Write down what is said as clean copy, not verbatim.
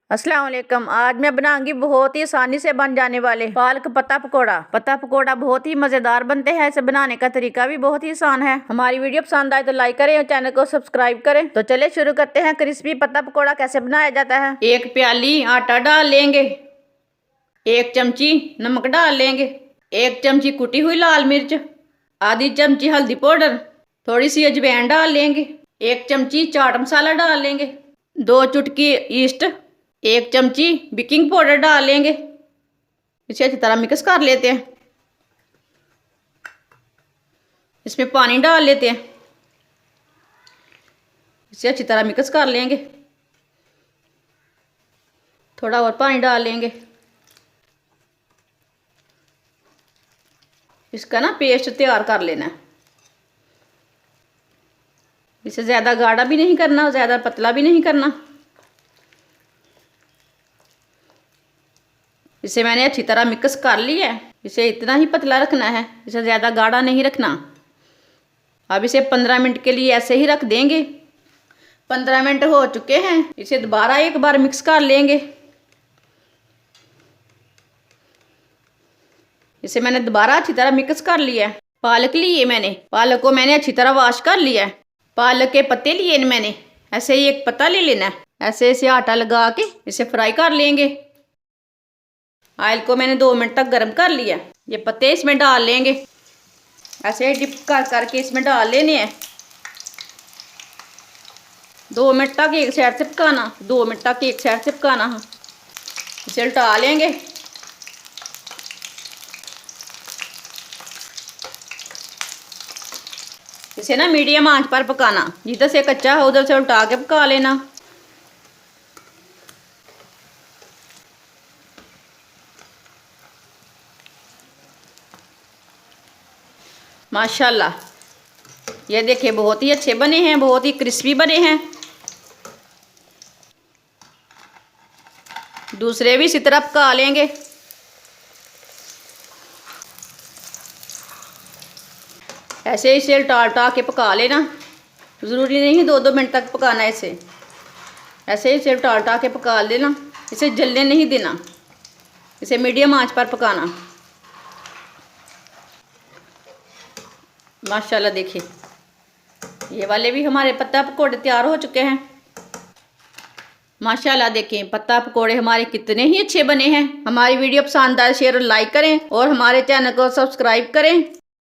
अस्सलाम वालेकुम। आज मैं बनाऊंगी बहुत ही आसानी से बन जाने वाले पालक पत्ता पकोड़ा। पत्ता पकोड़ा बहुत ही मजेदार बनते हैं। इसे बनाने का तरीका भी बहुत ही आसान है। हमारी वीडियो पसंद आए तो लाइक करें और चैनल को सब्सक्राइब करें। तो चले शुरू करते हैं। क्रिस्पी पत्ता पकोड़ा कैसे बनाया जाता है। 1 प्याली आटा डाल लेंगे, 1 चमची नमक डाल लेंगे, 1 चमची कुटी हुई लाल मिर्च, आधी चमची हल्दी पाउडर, थोड़ी सी अजवाइन डाल लेंगे, 1 चमची चाट मसाला डाल लेंगे, 2 चुटकी ईस्ट, 1 चमची बेकिंग पाउडर डाल लेंगे। इसे अच्छी तरह मिक्स कर लेते हैं। इसमें पानी डाल लेते हैं। इसे अच्छी तरह मिक्स कर लेंगे। थोड़ा और पानी डाल लेंगे। इसका ना पेस्ट तैयार कर लेना है। इसे ज़्यादा गाढ़ा भी नहीं करना, ज़्यादा पतला भी नहीं करना। इसे मैंने अच्छी तरह मिक्स कर लिया है। इसे इतना ही पतला रखना है, इसे ज़्यादा गाढ़ा नहीं रखना। अब इसे 15 मिनट के लिए ऐसे ही रख देंगे। 15 मिनट हो चुके हैं। इसे दोबारा एक बार मिक्स कर लेंगे। इसे मैंने दोबारा अच्छी तरह मिक्स कर लिया है। पालक लिए मैंने, पालक को मैंने अच्छी तरह वॉश कर लिया है। पालक के पत्ते लिए मैंने, ऐसे ही एक पत्ता ले लेना है। ऐसे इसे आटा लगा के इसे फ्राई कर लेंगे। ऑयल को मैंने 2 मिनट तक गर्म कर लिया। ये पत्ते इसमें डाल लेंगे। ऐसे डिप कर करके इसमें डाल लेने हैं। 2 मिनट तक एक साइड से पकाना, 2 मिनट तक एक साइड से पकाना है। इसे उल्टा लेंगे। इसे ना मीडियम आंच पर पकाना, जिधर से कच्चा हो उधर से उल्टा के पका लेना। माशाल्लाह, ये देखिए बहुत ही अच्छे बने हैं, बहुत ही क्रिस्पी बने हैं। दूसरे भी इसी तरह पका लेंगे। ऐसे इसे उल्टा उल्टा के पका लेना। ज़रूरी नहीं 2-2 मिनट तक पकाना है इसे। ऐसे इसे उल्टा उल्टा के पका लेना। इसे जलने नहीं देना, इसे मीडियम आंच पर पकाना। माशाल्लाह देखिए, ये वाले भी हमारे पत्ता पकोड़े तैयार हो चुके हैं। माशाल्लाह देखें, पत्ता पकोड़े हमारे कितने ही अच्छे बने हैं। हमारी वीडियो पसंद आए शेयर और लाइक करें और हमारे चैनल को सब्सक्राइब करें।